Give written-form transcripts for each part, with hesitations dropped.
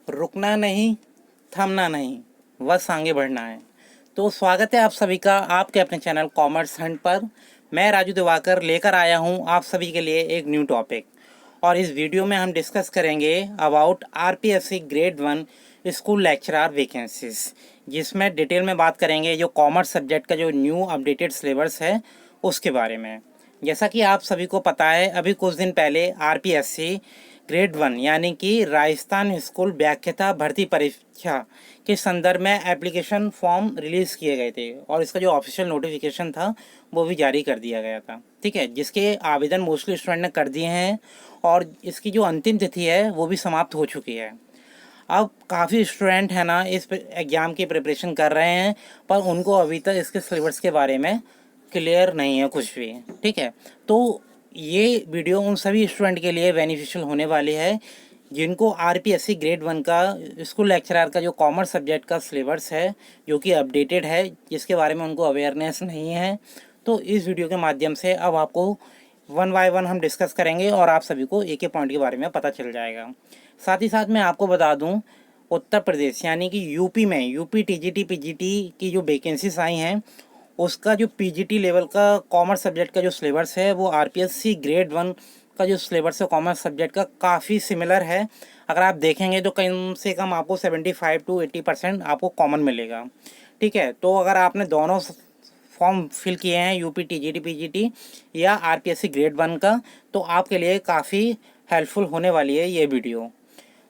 रुकना नहीं, थमना नहीं, बस आगे बढ़ना है। तो स्वागत है आप सभी का आपके अपने चैनल कॉमर्स हंट पर। मैं राजू दिवाकर लेकर आया हूं आप सभी के लिए एक न्यू टॉपिक। और इस वीडियो में हम डिस्कस करेंगे about RPSC grade 1 school lecturer vacancies, जिसमें डिटेल में बात करेंगे जो कॉमर्स सब्जेक्ट का जो न्यू अपडेटेड सिलेबस है उसके बारे में। जैसा कि आप सभी को पता है, अभी कुछ दिन पहले आरपीएससी ग्रेड 1 यानी कि राजस्थान स्कूल व्याख्याता भर्ती परीक्षा के संदर्भ में एप्लीकेशन फॉर्म रिलीज़ किए गए थे और इसका जो ऑफिशियल नोटिफिकेशन था वो भी जारी कर दिया गया था। ठीक है, जिसके आवेदन मोस्टली स्टूडेंट ने कर दिए हैं और इसकी जो अंतिम तिथि है वो भी समाप्त हो चुकी है। अब काफ़ी स्टूडेंट है ना इस एग्ज़ाम की प्रिपरेशन कर रहे हैं, पर उनको अभी तक इसके सिलेबस के बारे में क्लियर नहीं है कुछ भी। ठीक है, तो ये वीडियो उन सभी स्टूडेंट के लिए बेनिफिशियल होने वाली है जिनको आरपीएससी ग्रेड 1 का स्कूल लेक्चरर का जो कॉमर्स सब्जेक्ट का सिलेबस है जो कि अपडेटेड है, जिसके बारे में उनको अवेयरनेस नहीं है। तो इस वीडियो के माध्यम से अब आपको वन बाय वन हम डिस्कस करेंगे और आप सभी को एक एक पॉइंट के बारे में पता चल जाएगा। साथ ही साथ मैं आपको बता दूं, उत्तर प्रदेश यानी कि यूपी में यूपी टीजीटी पीजीटी की जो वैकेंसीज आई हैं उसका जो पीजीटी लेवल का कॉमर्स सब्जेक्ट का जो सिलेबस है वो आरपीएससी ग्रेड 1 का जो सिलेबस है कॉमर्स सब्जेक्ट का काफ़ी सिमिलर है। अगर आप देखेंगे तो कम से कम आपको 75 to 80% आपको कॉमन मिलेगा। ठीक है, तो अगर आपने दोनों फॉर्म फिल किए हैं यूपी टीजीटी पीजीटी या आरपीएससी ग्रेड 1 का, तो आपके लिए काफ़ी हेल्पफुल होने वाली है ये वीडियो।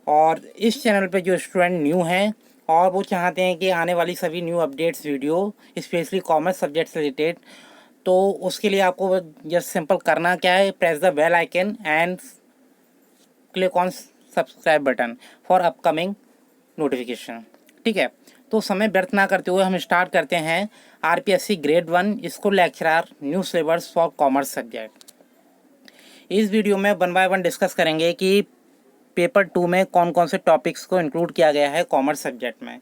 और इस चैनल पे जो स्टूडेंट न्यू हैं और वो चाहते हैं कि आने वाली सभी new updates video specially commerce subject से रिलेटेड, तो उसके लिए आपको जस्ट सिंपल करना क्या है, press the bell icon and click on subscribe button for upcoming notification. ठीक है, तो समय व्यर्थ ना करते हुए हम स्टार्ट करते हैं RPSC grade 1 school lecturer new syllabus for commerce subject. इस वीडियो में वन बाय वन डिस्कस करेंगे कि पेपर 2 में कौन कौन से टॉपिक्स को इंक्लूड किया गया है कॉमर्स सब्जेक्ट में।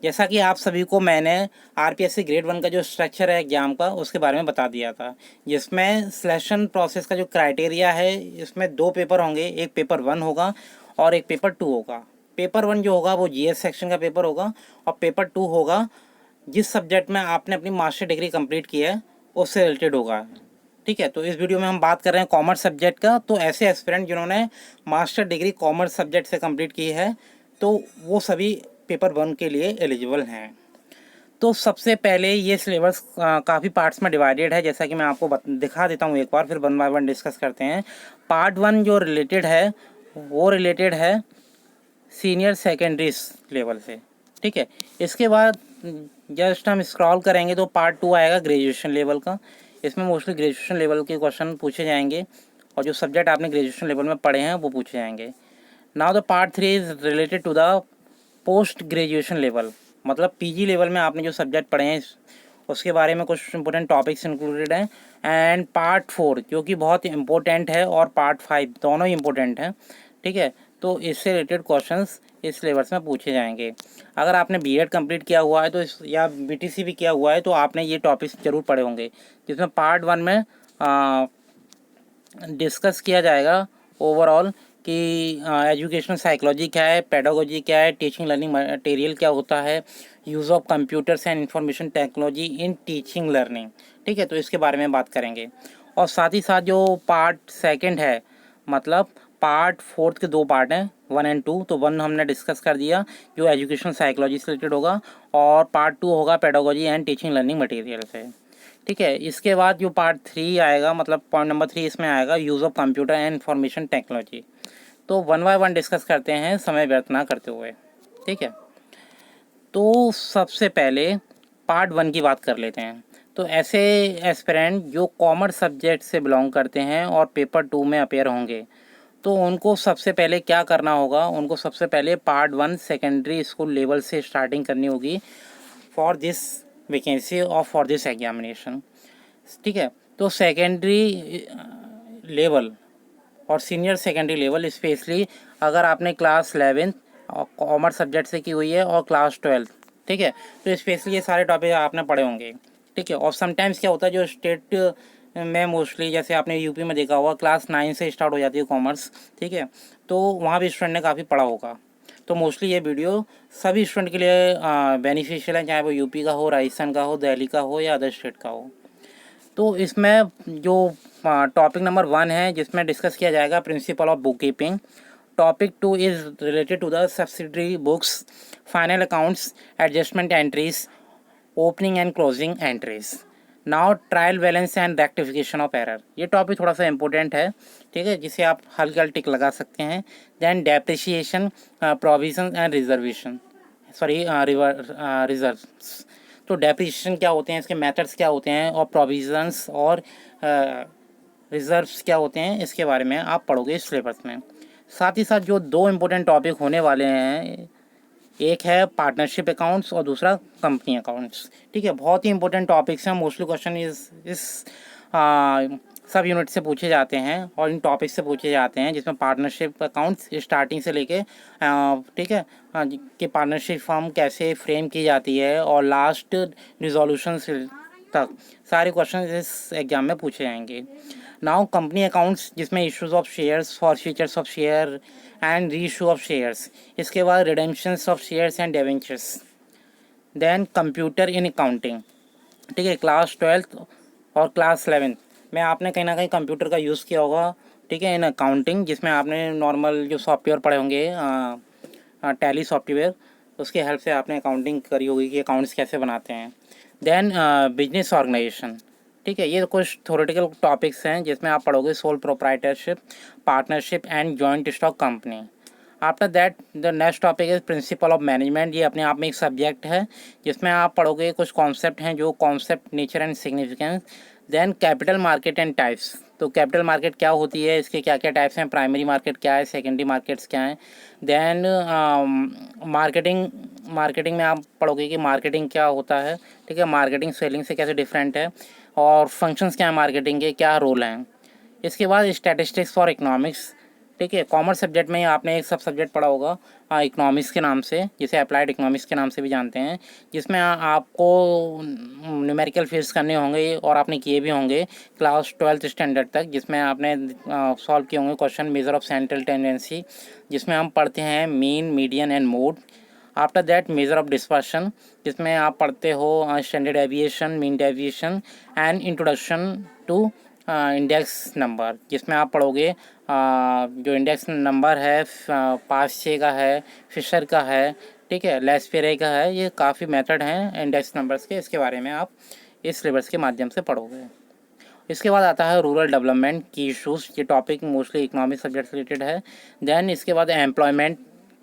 जैसा कि आप सभी को मैंने आरपीएससी ग्रेड 1 का जो स्ट्रक्चर है एग्जाम का उसके बारे में बता दिया था, जिसमें सिलेक्शन प्रोसेस का जो क्राइटेरिया है इसमें दो पेपर होंगे, एक पेपर 1 होगा और एक पेपर 2 होगा। पेपर 1 जो होगा वो जीएस सेक्शन का पेपर होगा और पेपर 2 होगा जिस सब्जेक्ट में आपने अपनी मास्टर डिग्री कंप्लीट की है उससे रिलेटेड होगा। ठीक है, तो इस वीडियो में हम बात कर रहे हैं कॉमर्स सब्जेक्ट का। तो ऐसे एस्पिरेंट जिन्होंने मास्टर डिग्री कॉमर्स सब्जेक्ट से कंप्लीट की है तो वो सभी पेपर 1 के लिए एलिजिबल हैं। तो सबसे पहले ये सिलेबस काफ़ी पार्ट्स में डिवाइडेड है, जैसा कि मैं आपको दिखा देता हूँ एक बार, फिर वन बाय वन डिस्कस करते हैं। पार्ट 1 जो रिलेटेड है वो रिलेटेड है सीनियर सेकेंडरी लेवल से। ठीक है, इसके बाद जस्ट हम स्क्रॉल करेंगे तो पार्ट 2 आएगा ग्रेजुएशन लेवल का। इसमें मोस्टली ग्रेजुएशन लेवल के क्वेश्चन पूछे जाएंगे और जो सब्जेक्ट आपने ग्रेजुएशन लेवल में पढ़े हैं वो पूछे जाएंगे। Now the part 3 is related to the post graduation level, मतलब पीजी लेवल में आपने जो सब्जेक्ट पढ़े हैं उसके बारे में कुछ इंपॉर्टेंट टॉपिक्स इंक्लूडेड हैं। एंड पार्ट 4 जो कि बहुत इंपॉर्टेंट है और पार्ट 5 दोनों ही इंपॉर्टेंट हैं। ठीक है, तो इससे रिलेटेड क्वेश्चंस इस सिलेबस में पूछे जाएंगे। अगर आपने बीएड कंप्लीट किया हुआ है तो या बीटीसी भी किया हुआ है तो आपने ये टॉपिक्स जरूर पढ़े होंगे, जिसमें पार्ट 1 में डिस्कस किया जाएगा ओवरऑल कि एजुकेशनल साइकोलॉजी क्या है, पेडागोजी क्या है, टीचिंग लर्निंग मटेरियल क्या होता है, use of computers and information technology in teaching learning. ठीक है, तो इसके बारे में बात करेंगे। और साथ ही साथ जो पार्ट 2 है, मतलब पार्ट 4 के दो पार्ट हैं 1 and 2। तो 1 हमने डिस्कस कर दिया जो एजुकेशनल साइकोलॉजी से रिलेटेड होगा और पार्ट 2 होगा pedagogy and teaching learning material से। ठीक है, इसके बाद जो पार्ट 3 आएगा, मतलब पॉइंट नंबर 3 इसमें आएगा use of computer and information technology. तो वन बाय वन डिस्कस करते हैं समय व्यर्थ ना करते हुए। ठीक है, तो सबसे पहले पार्ट 1 की बात कर लेते हैं। तो ऐसे एस्पिरेंट जो कॉमर्स सब्जेक्ट से बिलोंग करते हैं और पेपर 2 में अपेयर होंगे तो उनको सबसे पहले क्या करना होगा, उनको सबसे पहले पार्ट 1 सेकेंडरी स्कूल लेवल से स्टार्टिंग करनी होगी फॉर दिस वैकेंसी और फॉर दिस एग्जामिनेशन। ठीक है, तो सेकेंडरी लेवल और सीनियर सेकेंडरी लेवल स्पेशली अगर आपने क्लास 11 और कॉमर्स सब्जेक्ट से की हुई है और क्लास 12, ठीक है, तो स्पेशली ये सारे टॉपिक आपने पढ़े होंगे। ठीक है, और समटाइम्स क्या होता है जो स्टेट में मोस्टली जैसे आपने यूपी में देखा होगा क्लास 9 से स्टार्ट हो जाती है कॉमर्स। ठीक है, तो वहाँ भी स्टूडेंट ने काफ़ी पढ़ा होगा। तो मोस्टली ये वीडियो सभी स्टूडेंट के लिए बेनिफिशियल है, चाहे वो यूपी का हो, राजस्थान का हो, दिल्ली का हो या अदर स्टेट का हो। तो इसमें जो टॉपिक नंबर 1 है जिसमें डिस्कस किया जाएगा principle of book keeping. Topic 2 is related to the subsidiary books, final accounts, adjustment entries, opening and closing entries. Now trial balance and rectification of error, ये टॉपिक थोड़ा सा इंपॉर्टेंट है, ठीक है, जिसे आप हल्का टिक लगा सकते हैं। Then depreciation, provision and reservation, sorry reserves. तो डेप्रिसिएशन क्या होते हैं, इसके मेथड्स क्या होते हैं, और प्रोविजंस और रिजर्व्स क्या होते हैं, इसके बारे में आप पढ़ोगे इस सिलेबस में। साथ ही साथ जो 2 इम्पोर्टेंट टॉपिक होने वाले हैं, एक है पार्टनरशिप अकाउंट्स और दूसरा कंपनी अकाउंट्स, ठीक है। बहुत ही इंपॉर्टेंट टॉपिक्स हैं, मोस्टली क्वेश्चन इस सब यूनिट से पूछे जाते हैं और इन टॉपिक से पूछे जाते हैं, जिसमें पार्टनरशिप अकाउंट्स स्टार्टिंग से लेके ठीक है कि पार्टनरशिप फर्म कैसे फ्रेम की जाती है और लास्ट रिजोल्यूशन तक सारे क्वेश्चन इस एग्जाम में पूछे जाएंगे। नाउ कंपनी अकाउंट्स, जिसमें issues of shares, for features of share and re issue of shares, इसके बाद redemptions of shares and debentures. Then computer in accounting, ठीक है, क्लास 12th और क्लास 11th में आपने कहीं ना कहीं कंप्यूटर का यूज़ किया होगा, ठीक है, इन अकाउंटिंग, जिसमें आपने नॉर्मल जो सॉफ्टवेयर पढ़े होंगे टैली सॉफ्टवेयर, उसके हेल्प से आपने अकाउंटिंग करी होगी कि अकाउंट्स कैसे बनाते हैं। देन बिजनेस ऑर्गेनाइजेशन, ठीक है, ये कुछ थ्योरेटिकल टॉपिक्स हैं जिसमें आप पढ़ोगे sole proprietorship, partnership and joint stock company. After that the next topic is principle of management, ये अपने आप में एक सब्जेक्ट है जिसमें आप पढ़ोगे कुछ कॉन्सेप्ट हैं, जो concept, nature and significance. Then capital market and types, तो कैपिटल मार्केट क्या होती है, इसके क्या क्या टाइप्स हैं, प्राइमरी मार्केट क्या है, सेकेंडरी मार्केट्स क्या हैं। देन मार्केटिंग में आप पढ़ोगे कि मार्केटिंग क्या होता है, ठीक है, मार्केटिंग सेलिंग से कैसे डिफरेंट है, और फंक्शंस क्या है मार्केटिंग के, क्या रोल हैं। इसके बाद स्टैटिस्टिक्स और इकोनॉमिक्स, ठीक है, कॉमर्स सब्जेक्ट में आपने एक सब सब्जेक्ट पढ़ा होगा इकोनॉमिक्स के नाम से, जिसे अप्लाइड इकोनॉमिक्स के नाम से भी जानते हैं, जिसमें आपको न्यूमेरिकल फिल्स करने होंगे और आपने किए भी होंगे क्लास 12th स्टैंडर्ड तक, जिसमें आपने सॉल्व किए होंगे question measure of central tendency, जिसमें हम पढ़ते हैं mean, median and mode. After that measure of dispersion, जिसमें आप पढ़ते हो standard deviation, mean deviation and introduction to index number, जिसमें आप पढ़ोगे जो इंडेक्स नंबर है पास्चे का है, फिशर का है, ठीक है, लेस्पेरे का है, ये काफ़ी मेथड हैं इंडेक्स नंबर्स के, इसके बारे में आप इस सिलेबस के माध्यम से पढ़ोगे। इसके बाद आता है रूरल डेवलपमेंट की इशूज़, ये टॉपिक मोस्टली इकोनॉमिक सब्जेक्ट से रिलेटेड है। देन इसके बाद एम्प्लॉयमेंट,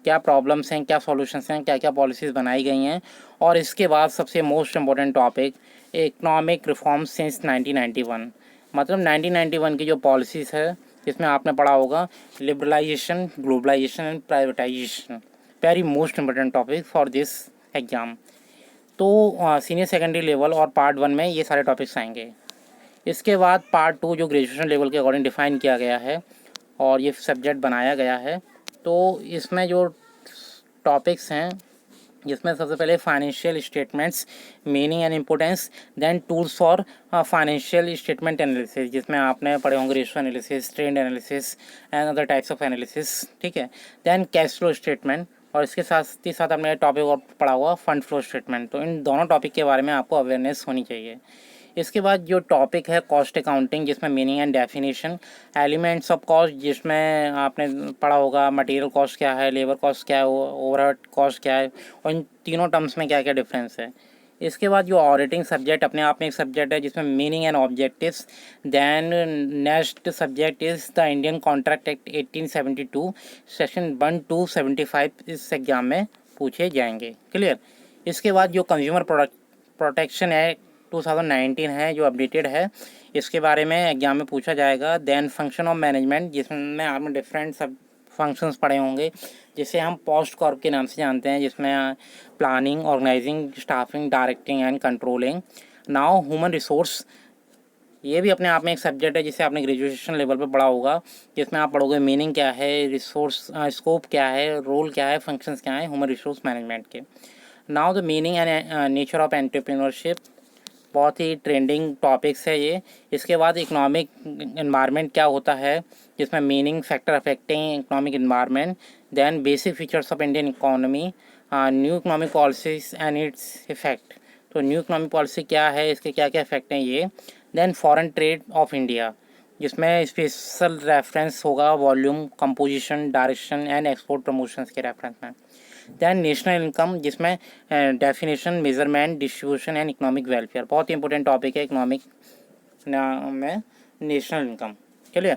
क्या प्रॉब्लम्स हैं, क्या सॉल्यूशंस हैं, क्या क्या पॉलिसीज़ बनाई गई हैं। और इसके बाद सबसे most important topic economic reform since 1991, मतलब 1991 की जो पॉलिसीज़ है, जिसमें आपने पढ़ा होगा liberalisation, globalisation and privatisation, very most important topic for this exam. तो सीनियर सेकेंडरी लेवल और पार्ट 1 में ये सारे टॉपिक्स आएंगे। इसके बाद पार्ट 2 जो ग्रेजुएशन लेवल के अकॉर्डिंग डिफ़ाइन किया गया है और ये सब्जेक्ट बनाया गया है, तो इसमें जो टॉपिक्स हैं, जिसमें सबसे पहले financial statements, meaning and importance. Then tools for financial statement analysis, जिसमें आपने पढ़े होंगे ratio analysis, trend analysis and other types of analysis, ठीक है। देन कैश फ्लो स्टेटमेंट, और इसके साथ ही साथ हमने टॉपिक और पढ़ा हुआ फंड फ्लो स्टेटमेंट। तो इन दोनों टॉपिक के बारे में आपको अवेयरनेस होनी चाहिए। इसके बाद जो टॉपिक है कॉस्ट अकाउंटिंग, जिसमें meaning and definition, elements of cost, जिसमें आपने पढ़ा होगा मटेरियल कॉस्ट क्या है, लेबर कॉस्ट क्या है, ओवरहेड कॉस्ट क्या है, और इन तीनों टर्म्स में क्या क्या डिफरेंस है। इसके बाद जो ऑडिटिंग सब्जेक्ट अपने आप में एक सब्जेक्ट है, जिसमें meaning and objectives. Then next subject is the Indian contract act 1872, section 1 to 75 इस एग्जाम में पूछे जाएंगे। क्लियर। इसके बाद जो कंज्यूमर प्रोटेक्शन एक्ट 2019 है, जो अपडेटेड है, इसके बारे में एग्जाम में पूछा जाएगा। देन फंक्शन ऑफ मैनेजमेंट, जिसमें आपने डिफरेंट सब फंक्शंस पढ़े होंगे, जिसे हम पोस्ट कॉर्प के नाम से जानते हैं, जिसमें planning, organising, staffing, directing and controlling. Now human resource, ये भी अपने आप में एक सब्जेक्ट है जिसे आपने ग्रेजुएशन लेवल पर पढ़ा होगा, जिसमें आप पढ़ोगे मीनिंग क्या है, रिसोर्स स्कोप क्या है, रोल क्या है, फंक्शंस क्या है ह्यूमन रिसोर्स मैनेजमेंट के। Now the meaning and nature of entrepreneurship, बहुत ही ट्रेंडिंग टॉपिक्स है ये। इसके बाद इकोनॉमिक एनवायरनमेंट क्या होता है, जिसमें meaning, factor affecting economic environment, then basic features of Indian economy, new economic policies and its effect. तो न्यू इकोनॉमिक पॉलिसी क्या है, इसके क्या क्या इफेक्ट हैं ये। Then foreign trade of India, जिसमें स्पेशल रेफरेंस होगा volume, composition, direction and export promotions के रेफरेंस में। दैन नेशनल इनकम, जिसमें definition, measurement, distribution and economic welfare. बहुत ही इंपॉर्टेंट टॉपिक है इकोनॉमिक में national income. Clear.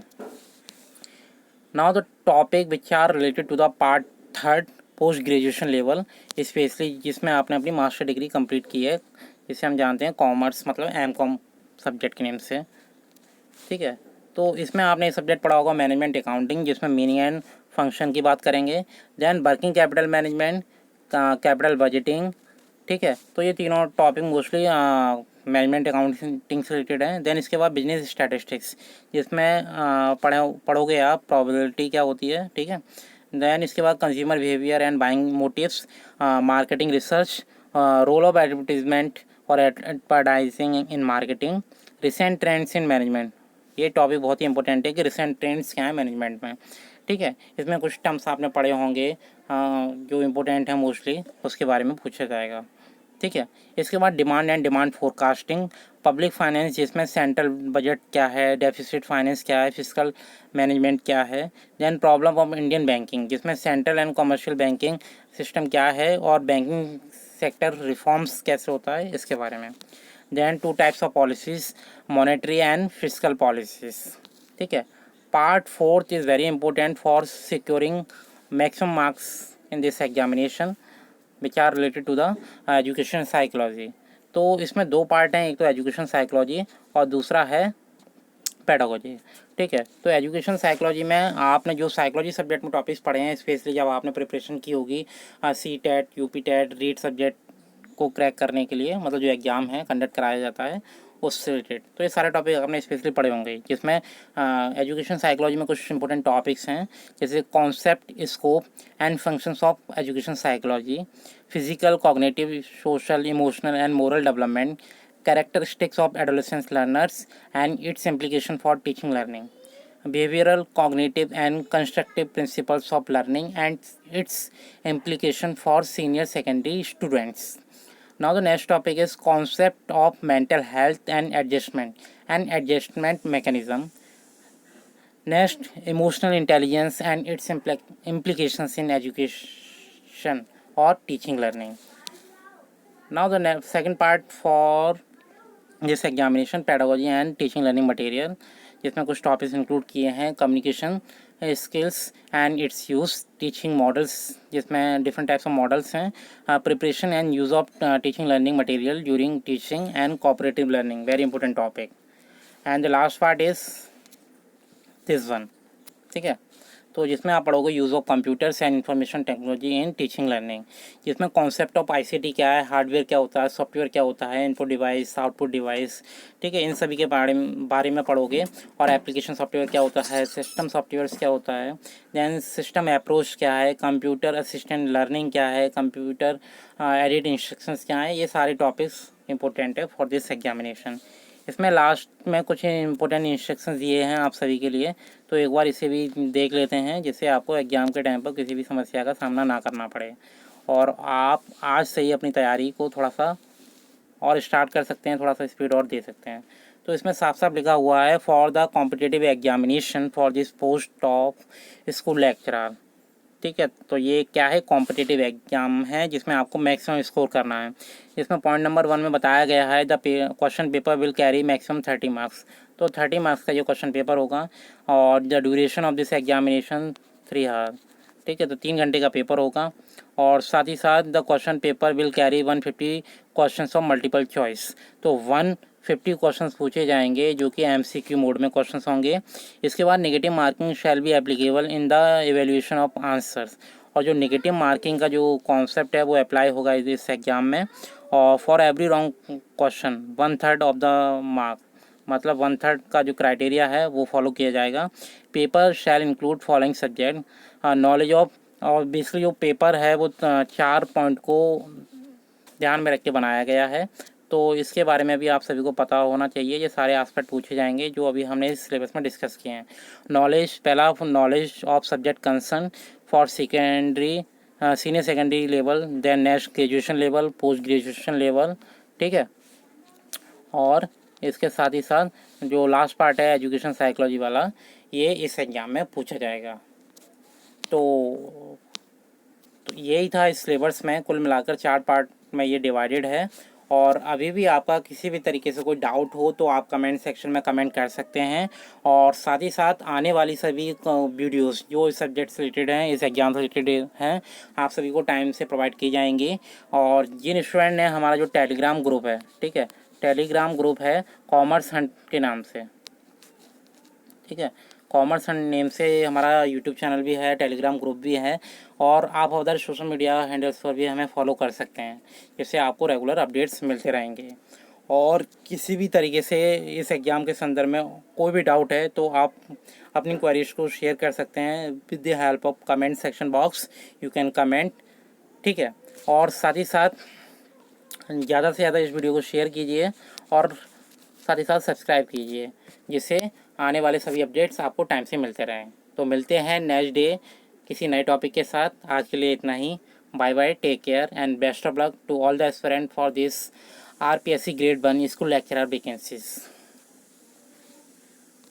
Now the topic which are related to the part third, post graduation level, specially जिसमें आपने अपनी मास्टर डिग्री कंप्लीट की है, जिसे हम जानते हैं कॉमर्स, मतलब एम.कॉम सब्जेक्ट के नेम से। ठीक है, तो इसमें आपने एक सब्जेक्ट पढ़ा होगा मैनेजमेंट अकाउंटिंग, जिसमें मीनिंग एंड फंक्शन की बात करेंगे। Then working capital management, capital budgeting. ठीक है, तो ये तीनों टॉपिक मोस्टली मैनेजमेंट अकाउंटिंग से रिलेटेड है। देन इसके बाद बिजनेस स्टैटिस्टिक्स, जिसमें पढ़ोगे आप प्रोबेबिलिटी क्या होती है। ठीक है, देन इसके बाद consumer behaviour and buying motives, marketing research, role of advertisement और advertising in marketing, recent trends in management. ये टॉपिक बहुत ही इंपॉर्टेंट है कि रिसेंट ट्रेंड्स क्या है मैनेजमेंट में। ठीक है, इसमें कुछ टर्म्स आपने पढ़े होंगे जो इम्पोर्टेंट है मोस्टली, उसके बारे में पूछा जाएगा। ठीक है, इसके बाद demand and demand forecasting, public finance, जिसमें सेंट्रल बजट क्या है, डेफिसिट फाइनेंस क्या है, फिस्कल मैनेजमेंट क्या है। Then problem of Indian banking, जिसमें central and commercial banking system क्या है और बैंकिंग सेक्टर रिफॉर्म्स कैसे होता है, इसके बारे में। Then two types of policies, monetary and fiscal policies. ठीक है, part fourth is very important for securing maximum marks in this examination which are related to the education psychology. तो इसमें दो पार्ट हैं, एक तो एजुकेशन साइकोलॉजी और दूसरा है पेडागोजी। ठीक है, तो एजुकेशन साइकोलॉजी में आपने जो साइकोलॉजी सब्जेक्ट में टॉपिक्स पढ़े हैं, स्पेशली जब आपने प्रिपरेशन की होगी सी-टेट, यूपी-टेट, रीट सब्जेक्ट को क्रैक करने के लिए, मतलब जो एग्ज़ाम है कंडक्ट कराया जाता है उससे रिलेटेड, तो ये सारे टॉपिक आपने स्पेशली पढ़े होंगे। जिसमें एजुकेशन साइकोलॉजी में कुछ इंपॉर्टेंट टॉपिक्स हैं, जैसे concept, scope and functions of education psychology, physical, cognitive, social, emotional and moral development, characteristics of adolescent learners and its implication for teaching learning, behavioral, cognitive and constructive principles of learning and its implication for senior secondary students. Now the next topic is concept of mental health and adjustment mechanism. Next, emotional intelligence and its implications in education or teaching learning. Now the second part for this examination, pedagogy and teaching learning material, जिसमें कुछ topics include किए हैं, communication skills and it's use, teaching models, जिसमें different types of models हैं, preparation and use of teaching learning material during teaching and cooperative learning, very important topic. And the last part is this one. ठीक है, तो जिसमें आप पढ़ोगे use of computers and information technology in teaching learning, जिसमें concept of ICT क्या है, hardware क्या होता है, सॉफ्टवेयर क्या होता है, इनपुट डिवाइस, आउटपुट डिवाइस। ठीक है, इन सभी के बारे में पढ़ोगे, और एप्लीकेशन सॉफ्टवेयर क्या होता है, सिस्टम सॉफ्टवेयर क्या होता है, दैन सिस्टम अप्रोच क्या है, कंप्यूटर असिस्टेंट लर्निंग क्या है, कंप्यूटर एडिट इंस्ट्रक्शंस क्या है, ये सारे टॉपिक्स इंपॉर्टेंट है फॉर दिस एग्जामिनेशन। इसमें लास्ट में कुछ इंपॉर्टेंट इंस्ट्रक्शंस दिए हैं आप सभी के लिए, तो एक बार इसे भी देख लेते हैं, जिससे आपको एग्ज़ाम के टाइम पर किसी भी समस्या का सामना ना करना पड़े, और आप आज से ही अपनी तैयारी को थोड़ा सा और स्टार्ट कर सकते हैं, थोड़ा सा स्पीड और दे सकते हैं। तो इसमें साफ साफ लिखा हुआ है, for the competitive examination for this post of school lecturer. ठीक है, तो ये क्या है, कॉम्पिटिटिव एग्जाम है जिसमें आपको मैक्सिमम स्कोर करना है। इसमें पॉइंट नंबर 1 में बताया गया है, the question paper will carry maximum 30 marks. तो 30 मार्क्स का ये क्वेश्चन पेपर होगा, और the duration of this examination 3 hour. ठीक है, तो 3 घंटे का पेपर होगा, और साथ ही साथ the question paper will carry 150 question of multiple choice. तो 150 क्वेश्चंस पूछे जाएंगे जो कि एमसीक्यू मोड में क्वेश्चंस होंगे। इसके बाद negative marking shall be applicable in the evaluation of answers, और जो नेगेटिव मार्किंग का जो कॉन्सेप्ट है वो अप्लाई होगा इस एग्ज़ाम में, और for every wrong question 1/3 of the mark, मतलब 1/3 का जो क्राइटेरिया है वो फॉलो किया जाएगा। Paper shall include following subject, knowledge of, और बेसिकली जो पेपर है वो 4 पॉइंट को ध्यान में रख के बनाया गया है। तो इसके बारे में भी आप सभी को पता होना चाहिए। ये सारे एस्पेक्ट पूछे जाएंगे जो अभी हमने इस सिलेबस में डिस्कस किए हैं। नॉलेज, पहला knowledge of subject concern for secondary senior secondary level, then next graduation level, post graduation level, ठीक है। और इसके साथ ही साथ जो लास्ट पार्ट है एजुकेशन साइकोलॉजी वाला, ये इस एग्ज़ाम में पूछा जाएगा। तो यही था इस सिलेबस में, कुल मिलाकर 4 पार्ट में ये डिवाइडेड है। और अभी भी आपका किसी भी तरीके से कोई डाउट हो तो आप कमेंट सेक्शन में कमेंट कर सकते हैं। और साथ ही साथ आने वाली सभी वीडियोस जो इस सब्जेक्ट से रिलेटेड हैं, इस एग्ज़ाम से रिलेटेड हैं, आप सभी को टाइम से प्रोवाइड की जाएंगी। और जिन स्टूडेंट ने हमारा जो टेलीग्राम ग्रुप है, ठीक है, टेलीग्राम ग्रुप है कॉमर्स हंट के नाम से, ठीक है, कॉमर्स हंट नेम से हमारा यूट्यूब चैनल भी है, टेलीग्राम ग्रुप भी है। और आप अदर सोशल मीडिया हैंडल्स पर भी हमें फॉलो कर सकते हैं, जिससे आपको रेगुलर अपडेट्स मिलते रहेंगे। और किसी भी तरीके से इस एग्ज़ाम के संदर्भ में कोई भी डाउट है तो आप अपनी क्वेरीज को शेयर कर सकते हैं with the help of comment section box, you can comment, ठीक है। और साथ ही साथ ज़्यादा से ज़्यादा इस वीडियो को शेयर कीजिए और साथ ही साथ सब्सक्राइब कीजिए, जिससे आने वाले सभी अपडेट्स आपको टाइम से मिलते रहें। तो मिलते हैं नेक्स्ट डे किसी नए टॉपिक के साथ। आज के लिए इतना ही। Bye bye, take care and best of luck to all the aspirant for this RPSC grade 1 school lecturer vacancies.